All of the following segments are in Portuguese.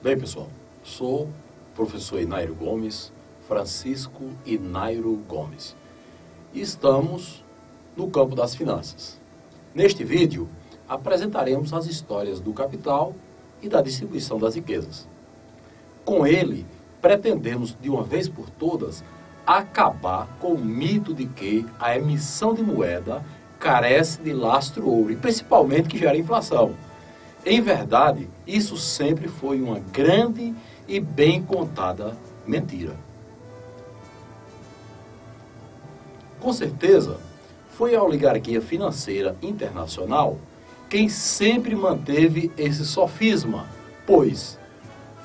Bem, pessoal, sou o professor Inairo Gomes, Francisco Inairo Gomes, e estamos no campo das finanças. Neste vídeo, apresentaremos as histórias do capital e da distribuição das riquezas. Com ele, pretendemos, de uma vez por todas, acabar com o mito de que a emissão de moeda carece de lastro ouro, e principalmente que gera inflação. Em verdade, isso sempre foi uma grande e bem contada mentira. Com certeza, foi a oligarquia financeira internacional quem sempre manteve esse sofisma, pois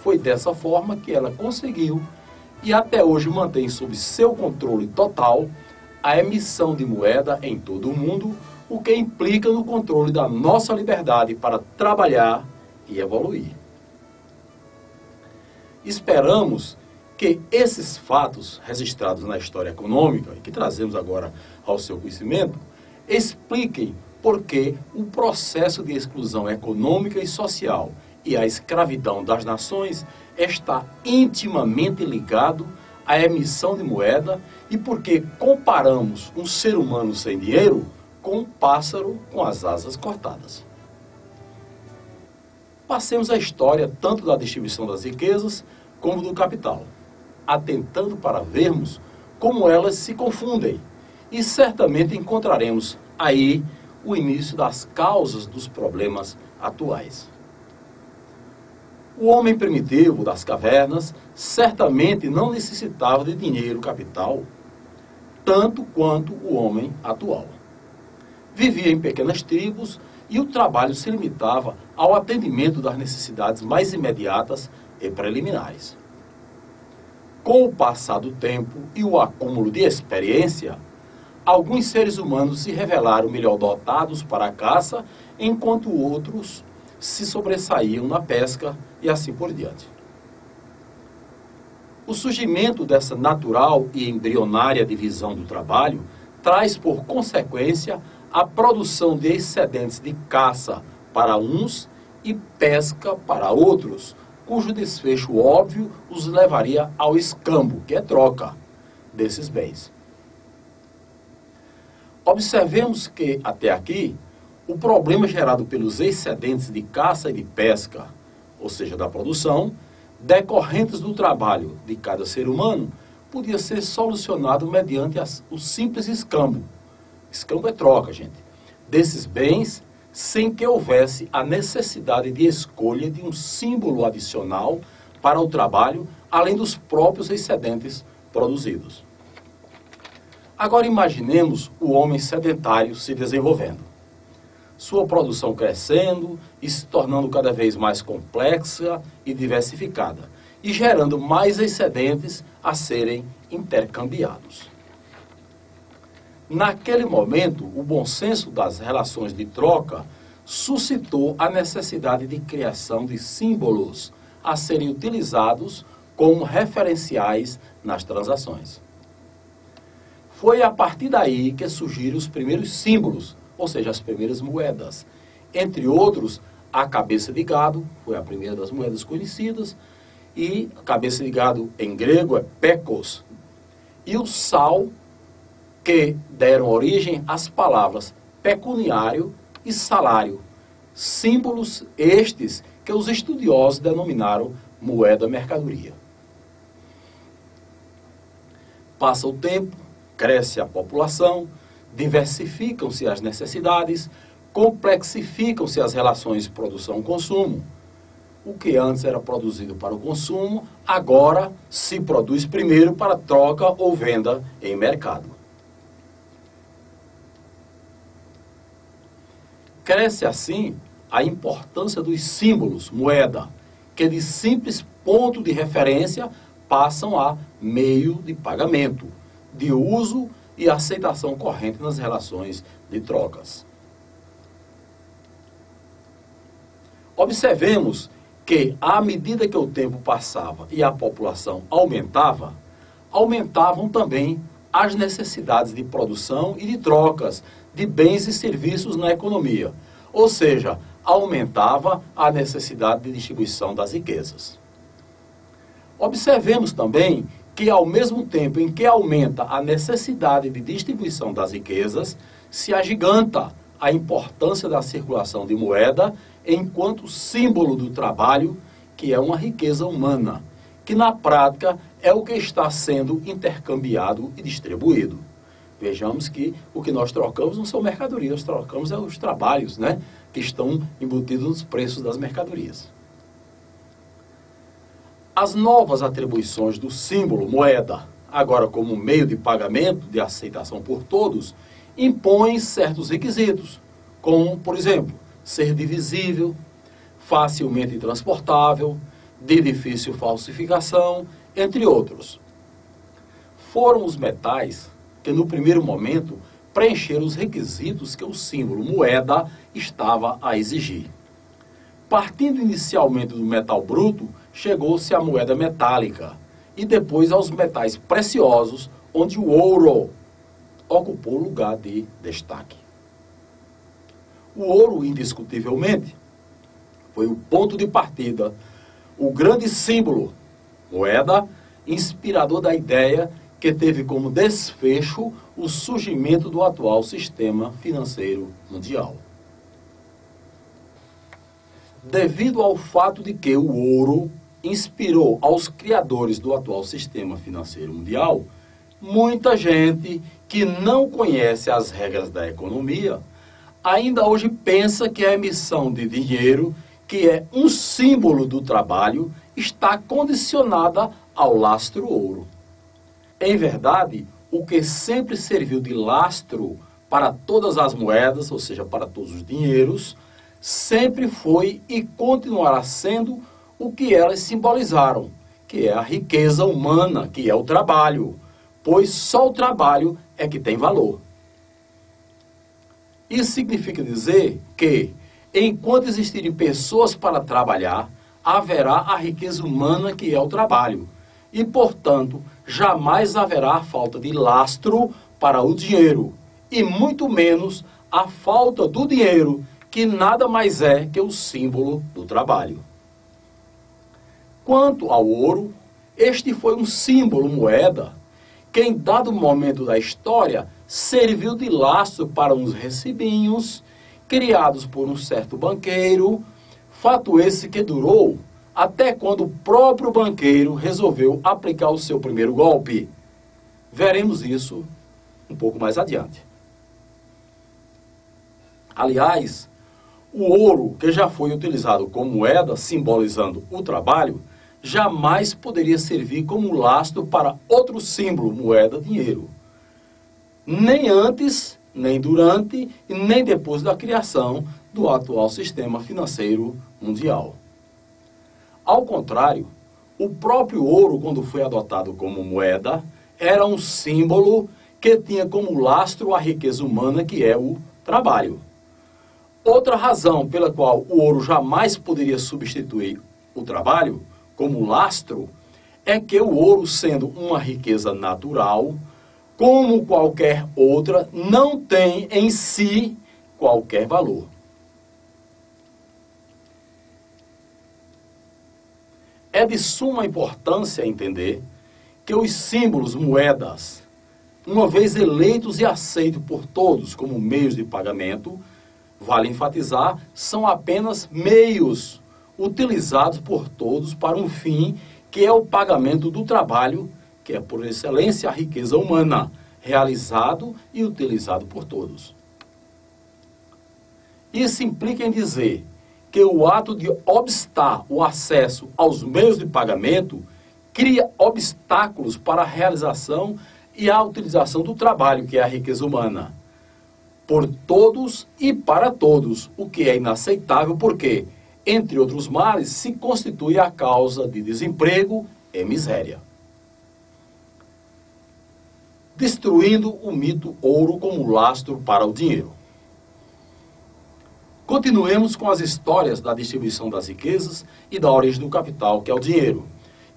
foi dessa forma que ela conseguiu e até hoje mantém sob seu controle total a emissão de moeda em todo o mundo, o que implica no controle da nossa liberdade para trabalhar e evoluir. Esperamos que esses fatos registrados na história econômica, e que trazemos agora ao seu conhecimento, expliquem por que o processo de exclusão econômica e social e a escravidão das nações está intimamente ligado à emissão de moeda e porque comparamos um ser humano sem dinheiro com um pássaro com as asas cortadas. Passemos a história tanto da distribuição das riquezas como do capital, atentando para vermos como elas se confundem e certamente encontraremos aí o início das causas dos problemas atuais. O homem primitivo das cavernas certamente não necessitava de dinheiro capital, tanto quanto o homem atual. Vivia em pequenas tribos e o trabalho se limitava ao atendimento das necessidades mais imediatas e preliminares. Com o passar do tempo e o acúmulo de experiência, alguns seres humanos se revelaram melhor dotados para a caça, enquanto outros se sobressaíam na pesca e assim por diante. O surgimento dessa natural e embrionária divisão do trabalho traz por consequência a produção de excedentes de caça para uns e pesca para outros, cujo desfecho óbvio os levaria ao escambo, que é troca desses bens. Observemos que, até aqui, o problema gerado pelos excedentes de caça e de pesca, ou seja, da produção, decorrentes do trabalho de cada ser humano, podia ser solucionado mediante o simples escambo. Escambo é troca, gente. Desses bens, sem que houvesse a necessidade de escolha de um símbolo adicional para o trabalho, além dos próprios excedentes produzidos. Agora imaginemos o homem sedentário se desenvolvendo, sua produção crescendo e se tornando cada vez mais complexa e diversificada, e gerando mais excedentes a serem intercambiados. Naquele momento, o bom senso das relações de troca suscitou a necessidade de criação de símbolos a serem utilizados como referenciais nas transações. Foi a partir daí que surgiram os primeiros símbolos, ou seja, as primeiras moedas. Entre outros, a cabeça de gado, foi a primeira das moedas conhecidas, e a cabeça de gado em grego é pekos, e o sal, que deram origem às palavras pecuniário e salário, símbolos estes que os estudiosos denominaram moeda mercadoria. Passa o tempo, cresce a população, diversificam-se as necessidades, complexificam-se as relações produção-consumo. O que antes era produzido para o consumo, agora se produz primeiro para troca ou venda em mercado. Cresce assim a importância dos símbolos, moeda, que de simples ponto de referência passam a meio de pagamento, de uso e aceitação corrente nas relações de trocas. Observemos que, à medida que o tempo passava e a população aumentavam também as necessidades de produção e de trocas de bens e serviços na economia, ou seja, aumentava a necessidade de distribuição das riquezas. Observemos também que, ao mesmo tempo em que aumenta a necessidade de distribuição das riquezas, se agiganta a importância da circulação de moeda enquanto símbolo do trabalho, que é uma riqueza humana, que na prática é o que está sendo intercambiado e distribuído. Vejamos que o que nós trocamos não são mercadorias, nós trocamos os trabalhos, né, que estão embutidos nos preços das mercadorias. As novas atribuições do símbolo moeda, agora como meio de pagamento de aceitação por todos, impõem certos requisitos, como, por exemplo, ser divisível, facilmente transportável, de difícil falsificação, entre outros. Foram os metais que, no primeiro momento, preencheram os requisitos que o símbolo moeda estava a exigir. Partindo inicialmente do metal bruto, chegou-se à moeda metálica e depois aos metais preciosos, onde o ouro ocupou lugar de destaque. O ouro, indiscutivelmente, foi o ponto de partida, o grande símbolo, moeda, inspirador da ideia que teve como desfecho o surgimento do atual sistema financeiro mundial. Devido ao fato de que o ouro inspirou aos criadores do atual sistema financeiro mundial, muita gente que não conhece as regras da economia ainda hoje pensa que a emissão de dinheiro, que é um símbolo do trabalho, está condicionada ao lastro ouro. Em verdade, o que sempre serviu de lastro para todas as moedas, ou seja, para todos os dinheiros, sempre foi e continuará sendo o que elas simbolizaram, que é a riqueza humana, que é o trabalho, pois só o trabalho é que tem valor. Isso significa dizer que, enquanto existirem pessoas para trabalhar, haverá a riqueza humana, que é o trabalho, e, portanto, jamais haverá a falta de lastro para o dinheiro, e muito menos a falta do dinheiro, que nada mais é que o símbolo do trabalho. Quanto ao ouro, este foi um símbolo moeda que, em dado momento da história, serviu de lastro para uns recibinhos criados por um certo banqueiro, fato esse que durou até quando o próprio banqueiro resolveu aplicar o seu primeiro golpe. Veremos isso um pouco mais adiante. Aliás, o ouro, que já foi utilizado como moeda, simbolizando o trabalho, jamais poderia servir como lastro para outro símbolo, moeda, dinheiro. Nem antes, nem durante e nem depois da criação do atual sistema financeiro mundial. Ao contrário, o próprio ouro, quando foi adotado como moeda, era um símbolo que tinha como lastro a riqueza humana, que é o trabalho. Outra razão pela qual o ouro jamais poderia substituir o trabalho como lastro é que o ouro, sendo uma riqueza natural, como qualquer outra, não tem em si qualquer valor. É de suma importância entender que os símbolos moedas, uma vez eleitos e aceitos por todos como meios de pagamento, vale enfatizar, são apenas meios utilizados por todos para um fim que é o pagamento do trabalho, que é por excelência a riqueza humana, realizado e utilizado por todos. Isso implica em dizer que o ato de obstar o acesso aos meios de pagamento cria obstáculos para a realização e a utilização do trabalho, que é a riqueza humana, por todos e para todos, o que é inaceitável porque, entre outros males, se constitui a causa de desemprego e miséria. Destruindo o mito ouro como lastro para o dinheiro. Continuemos com as histórias da distribuição das riquezas e da origem do capital, que é o dinheiro,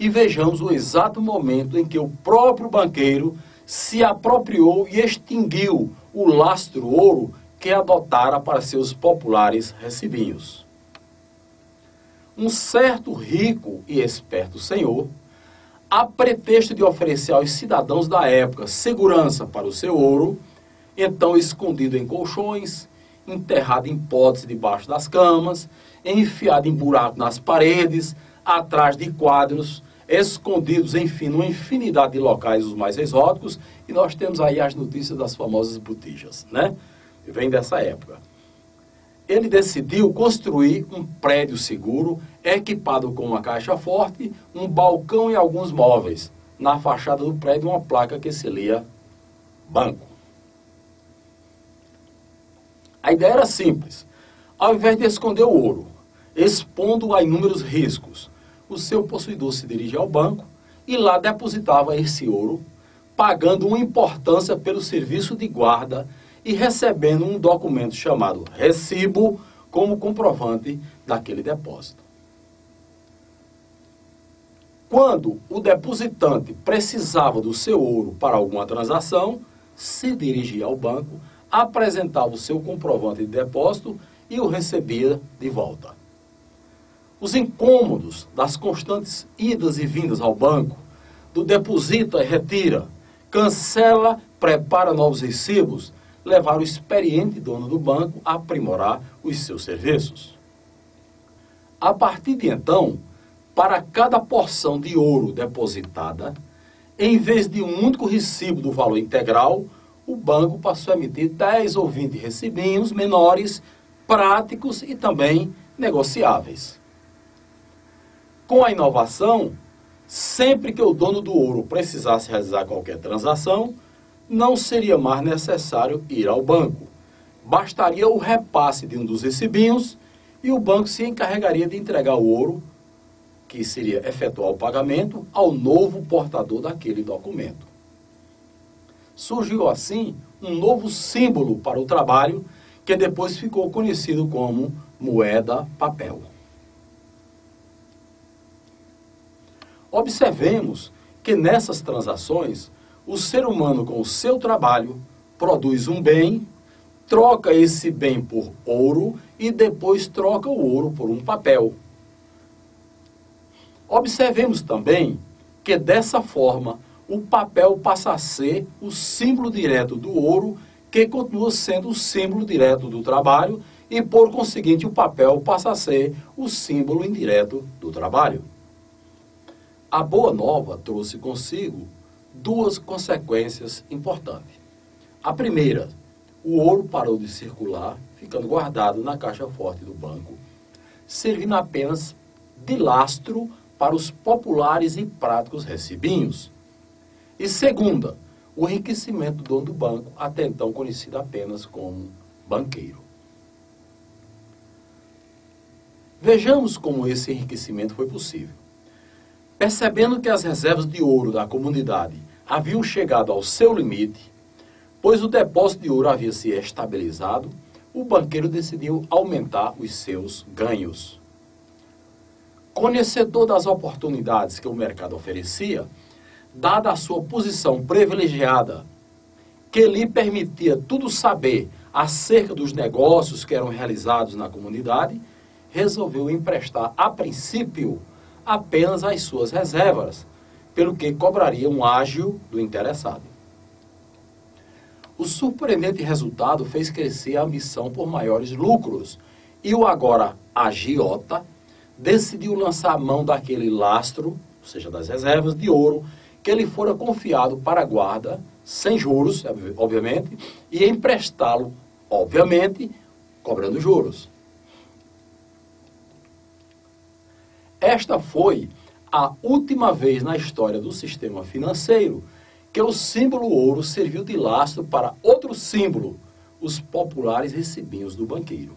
e vejamos o exato momento em que o próprio banqueiro se apropriou e extinguiu o lastro ouro que adotara para seus populares recibinhos. Um certo rico e esperto senhor a pretexto de oferecer aos cidadãos da época segurança para o seu ouro, então escondido em colchões, enterrado em potes debaixo das camas, enfiado em buracos nas paredes, atrás de quadros, escondidos, enfim, numa infinidade de locais os mais exóticos, e nós temos aí as notícias das famosas botijas, né? Vem dessa época. Ele decidiu construir um prédio seguro, equipado com uma caixa forte, um balcão e alguns móveis. Na fachada do prédio, uma placa que se lia banco. A ideia era simples. Ao invés de esconder o ouro, expondo-o a inúmeros riscos, o seu possuidor se dirigia ao banco e lá depositava esse ouro, pagando uma importância pelo serviço de guarda e recebendo um documento chamado recibo como comprovante daquele depósito. Quando o depositante precisava do seu ouro para alguma transação, se dirigia ao banco, apresentava o seu comprovante de depósito e o recebia de volta. Os incômodos das constantes idas e vindas ao banco, do deposita e retira, cancela, prepara novos recibos, levaram o experiente dono do banco a aprimorar os seus serviços. A partir de então, para cada porção de ouro depositada, em vez de um único recibo do valor integral, o banco passou a emitir 10 ou 20 recibinhos menores, práticos e também negociáveis. Com a inovação, sempre que o dono do ouro precisasse realizar qualquer transação, não seria mais necessário ir ao banco. Bastaria o repasse de um dos recibinhos e o banco se encarregaria de entregar o ouro, que seria efetuar o pagamento, ao novo portador daquele documento. Surgiu assim um novo símbolo para o trabalho, que depois ficou conhecido como moeda-papel. Observemos que nessas transações, o ser humano com o seu trabalho produz um bem, troca esse bem por ouro e depois troca o ouro por um papel. Observemos também que dessa forma o papel passa a ser o símbolo direto do ouro, que continua sendo o símbolo direto do trabalho e por conseguinte o papel passa a ser o símbolo indireto do trabalho. A boa nova trouxe consigo duas consequências importantes. A primeira, o ouro parou de circular, ficando guardado na caixa forte do banco, servindo apenas de lastro para os populares e práticos recibinhos. E segunda, o enriquecimento do dono do banco, até então conhecido apenas como banqueiro. Vejamos como esse enriquecimento foi possível. Percebendo que as reservas de ouro da comunidade haviam chegado ao seu limite, pois o depósito de ouro havia se estabilizado, o banqueiro decidiu aumentar os seus ganhos. Conhecedor das oportunidades que o mercado oferecia, dada a sua posição privilegiada, que lhe permitia tudo saber acerca dos negócios que eram realizados na comunidade, resolveu emprestar, a princípio, apenas as suas reservas, pelo que cobraria um ágio do interessado. O surpreendente resultado fez crescer a ambição por maiores lucros, e o agora agiota decidiu lançar a mão daquele lastro, ou seja, das reservas de ouro, que lhe fora confiado para a guarda, sem juros, obviamente, e emprestá-lo, obviamente, cobrando juros. Esta foi a última vez na história do sistema financeiro que o símbolo ouro serviu de lastro para outro símbolo, os populares recibinhos do banqueiro.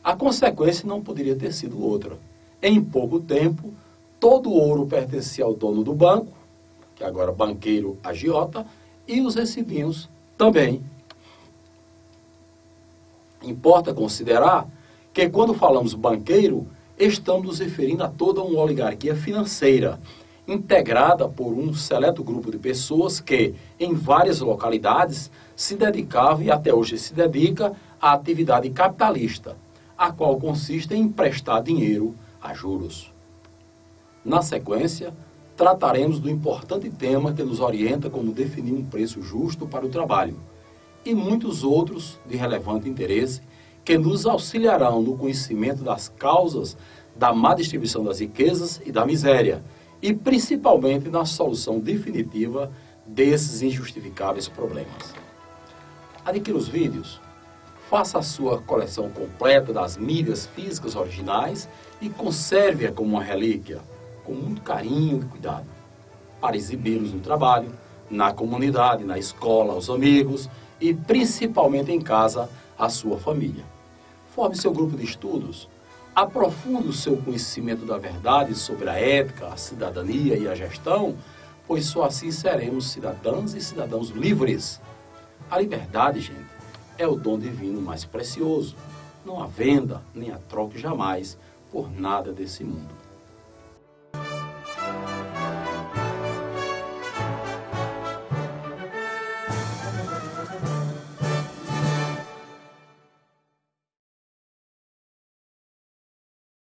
A consequência não poderia ter sido outra. Em pouco tempo, todo o ouro pertencia ao dono do banco, que agora banqueiro agiota, e os recibinhos também. Importa considerar que quando falamos banqueiro, estamos nos referindo a toda uma oligarquia financeira, integrada por um seleto grupo de pessoas que, em várias localidades, se dedicava e até hoje se dedica à atividade capitalista, a qual consiste em emprestar dinheiro a juros. Na sequência, trataremos do importante tema que nos orienta como definir um preço justo para o trabalho e muitos outros de relevante interesse que nos auxiliarão no conhecimento das causas da má distribuição das riquezas e da miséria e principalmente na solução definitiva desses injustificáveis problemas. Adquira os vídeos, faça a sua coleção completa das mídias físicas originais e conserve-a como uma relíquia, com muito carinho e cuidado, para exibi-los no trabalho, na comunidade, na escola, aos amigos e principalmente em casa, à sua família. Forme seu grupo de estudos, aprofunde o seu conhecimento da verdade sobre a ética, a cidadania e a gestão, pois só assim seremos cidadãs e cidadãos livres. A liberdade, gente, é o dom divino mais precioso. Não há venda, nem há troca jamais por nada desse mundo.